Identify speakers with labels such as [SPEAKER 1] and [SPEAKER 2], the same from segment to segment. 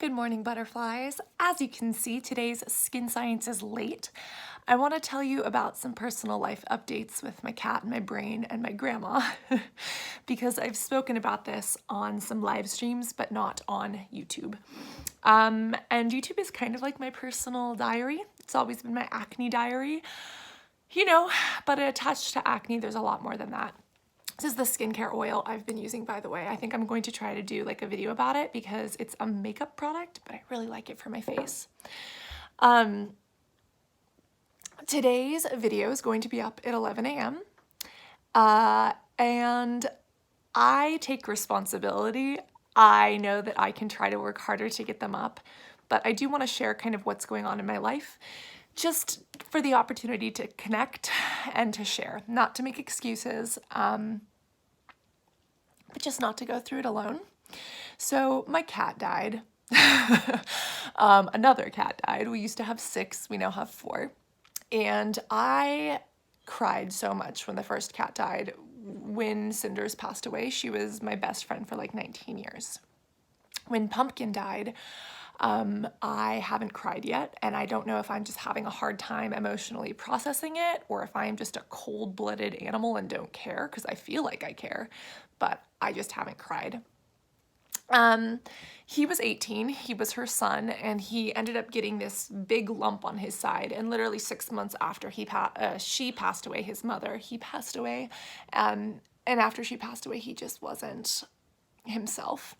[SPEAKER 1] Good morning, butterflies. As you can see, today's Skin Science is late. I want to tell you about some personal life updates with my cat and my brain and my grandma because I've spoken about this on some live streams, but not on YouTube. And YouTube is kind of like my personal diary. It's always been my acne diary, but attached to acne, there's a lot more than that. This is the skincare oil I've been using, by the way. I think I'm going to try to do like a video about it because it's a makeup product, but I really like it for my face. Today's video is going to be up at 11 a.m. And I take responsibility. I know that I can try to work harder to get them up, but I do want to share kind of what's going on in my life, just for the opportunity to connect and to share, not to make excuses, but just not to go through it alone. So my cat died. Another cat died. We used to have 6, we now have 4. And I cried so much when the first cat died. When Cinders passed away, she was my best friend for like 19 years. When Pumpkin died, I haven't cried yet, and I don't know if I'm just having a hard time emotionally processing it or if I'm just a cold-blooded animal and don't care, because I feel like I care, but I just haven't cried. He was 18, he was her son, and he ended up getting this big lump on his side, and literally 6 months after she passed away, his mother, he passed away, and after she passed away, he just wasn't himself.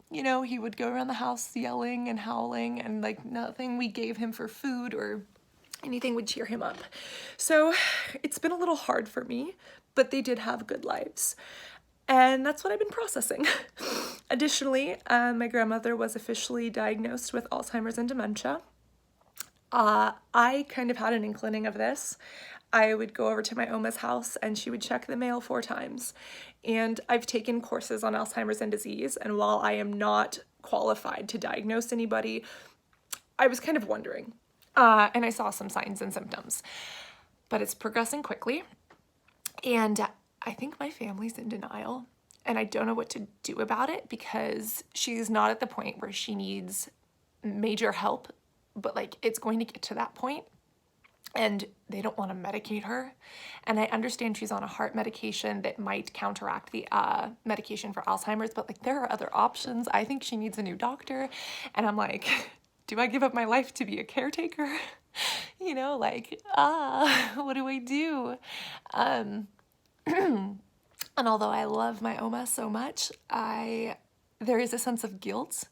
[SPEAKER 1] He would go around the house yelling and howling, and like nothing we gave him for food or anything would cheer him up. So it's been a little hard for me, but they did have good lives. And that's what I've been processing. Additionally, my grandmother was officially diagnosed with Alzheimer's and dementia. I kind of had an inkling of this. I would go over to my Oma's house and she would check the mail 4 times. And I've taken courses on Alzheimer's and disease, and while I am not qualified to diagnose anybody, I was kind of wondering. And I saw some signs and symptoms. But it's progressing quickly, and I think my family's in denial, and I don't know what to do about it because she's not at the point where she needs major help, but like it's going to get to that point. And they don't want to medicate her. And I understand she's on a heart medication that might counteract the medication for Alzheimer's, but like there are other options. I think she needs a new doctor. And I'm like, do I give up my life to be a caretaker? What do I do? And although I love my Oma so much, there is a sense of guilt.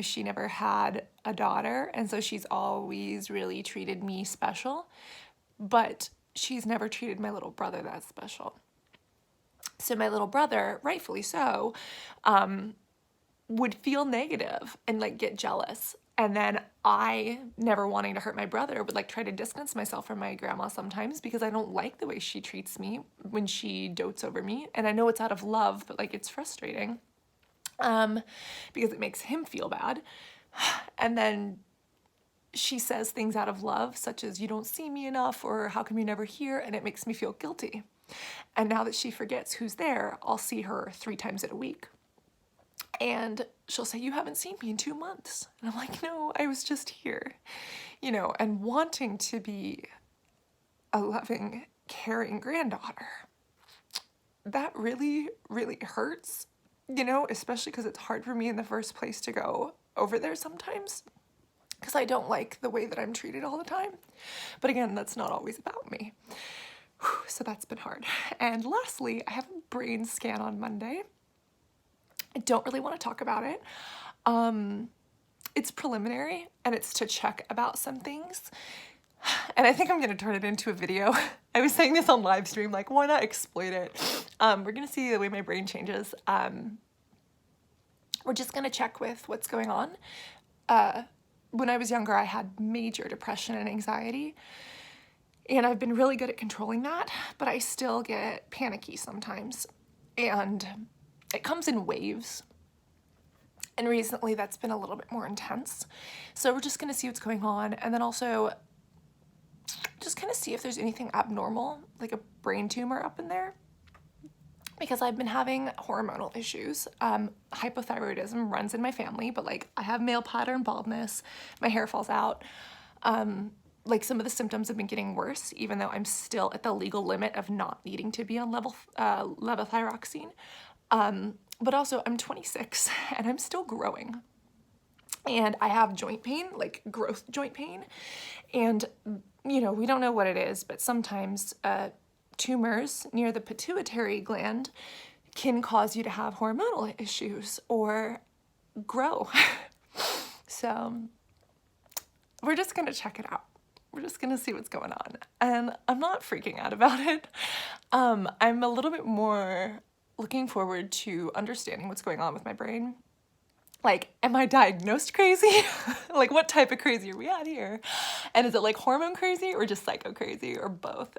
[SPEAKER 1] She never had a daughter, and so she's always really treated me special, but she's never treated my little brother that special. So my little brother, rightfully so, would feel negative and like get jealous. And then I, never wanting to hurt my brother, would like try to distance myself from my grandma sometimes because I don't like the way she treats me when she dotes over me. And I know it's out of love, but like it's frustrating. Because it makes him feel bad. And then she says things out of love, such as, you don't see me enough, or how come you never hear? And it makes me feel guilty. And now that she forgets who's there, I'll see her 3 times a week. And she'll say, you haven't seen me in 2 months. And I'm like, no, I was just here. And wanting to be a loving, caring granddaughter. That really, really hurts. Especially because it's hard for me in the first place to go over there sometimes because I don't like the way that I'm treated all the time. But again, that's not always about me. So that's been hard. And lastly, I have a brain scan on Monday. I don't really want to talk about it. It's preliminary and it's to check about some things. And I think I'm going to turn it into a video. I was saying this on live stream, like, why not exploit it? We're going to see the way my brain changes. We're just going to check with what's going on. When I was younger, I had major depression and anxiety. And I've been really good at controlling that, but I still get panicky sometimes. And it comes in waves. And recently that's been a little bit more intense. So we're just going to see what's going on. And then also just kind of see if there's anything abnormal, like a brain tumor up in there. because I've been having hormonal issues. Hypothyroidism runs in my family, but like I have male pattern baldness, my hair falls out. Like some of the symptoms have been getting worse, even though I'm still at the legal limit of not needing to be on levothyroxine. But also I'm 26 and I'm still growing. And I have joint pain, like growth joint pain. And, you know, we don't know what it is, but sometimes tumors near the pituitary gland can cause you to have hormonal issues or grow. So we're just gonna check it out. We're just gonna see what's going on. And I'm not freaking out about it. I'm a little bit more looking forward to understanding what's going on with my brain. Like, am I diagnosed crazy? Like, what type of crazy are we at here? And is it like hormone crazy or just psycho crazy or both?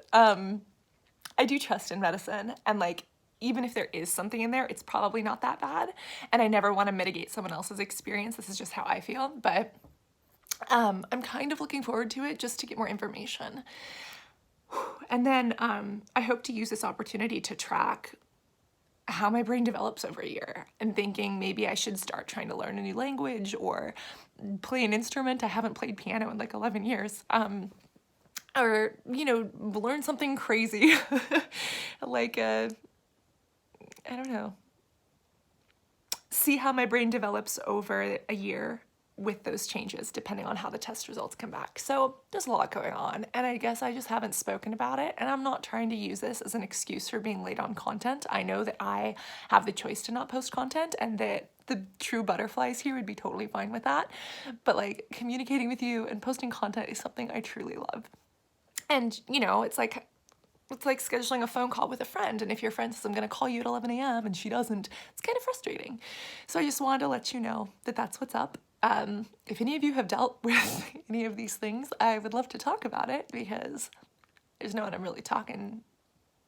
[SPEAKER 1] I do trust in medicine, and like, even if there is something in there, it's probably not that bad. And I never want to mitigate someone else's experience. This is just how I feel. But I'm kind of looking forward to it just to get more information. And then I hope to use this opportunity to track how my brain develops over a year, and thinking maybe I should start trying to learn a new language or play an instrument. I haven't played piano in like 11 years. Or, you know, learn something crazy. Like, I don't know. See how my brain develops over a year with those changes, depending on how the test results come back. So there's a lot going on, and I guess I just haven't spoken about it, and I'm not trying to use this as an excuse for being late on content. I know that I have the choice to not post content, and that the true butterflies here would be totally fine with that. But like, communicating with you and posting content is something I truly love. And, you know, it's like scheduling a phone call with a friend, and if your friend says, I'm gonna call you at 11 a.m. and she doesn't, it's kind of frustrating. So I just wanted to let you know that that's what's up. If any of you have dealt with any of these things, I would love to talk about it, because there's no one I'm really talking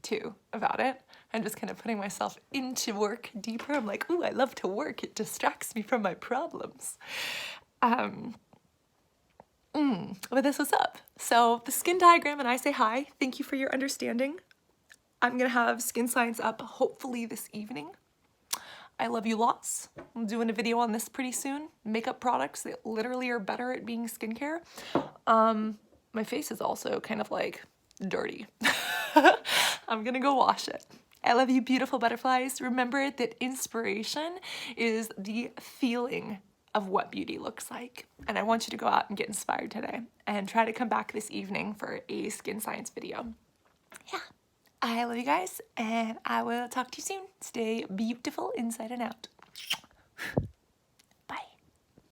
[SPEAKER 1] to about it. I'm just kind of putting myself into work deeper. I'm like, ooh, I love to work. It distracts me from my problems. But this was up. So the skin diagram and I say hi. Thank you for your understanding. I'm gonna have skin science up hopefully this evening. I love you lots. I'm doing a video on this pretty soon. Makeup products that literally are better at being skincare. My face is also kind of like dirty. I'm gonna go wash it. I love you, beautiful butterflies. Remember that inspiration is the feeling of what beauty looks like. And I want you to go out and get inspired today and try to come back this evening for a skin science video. Yeah, I love you guys, and I will talk to you soon. Stay beautiful inside and out.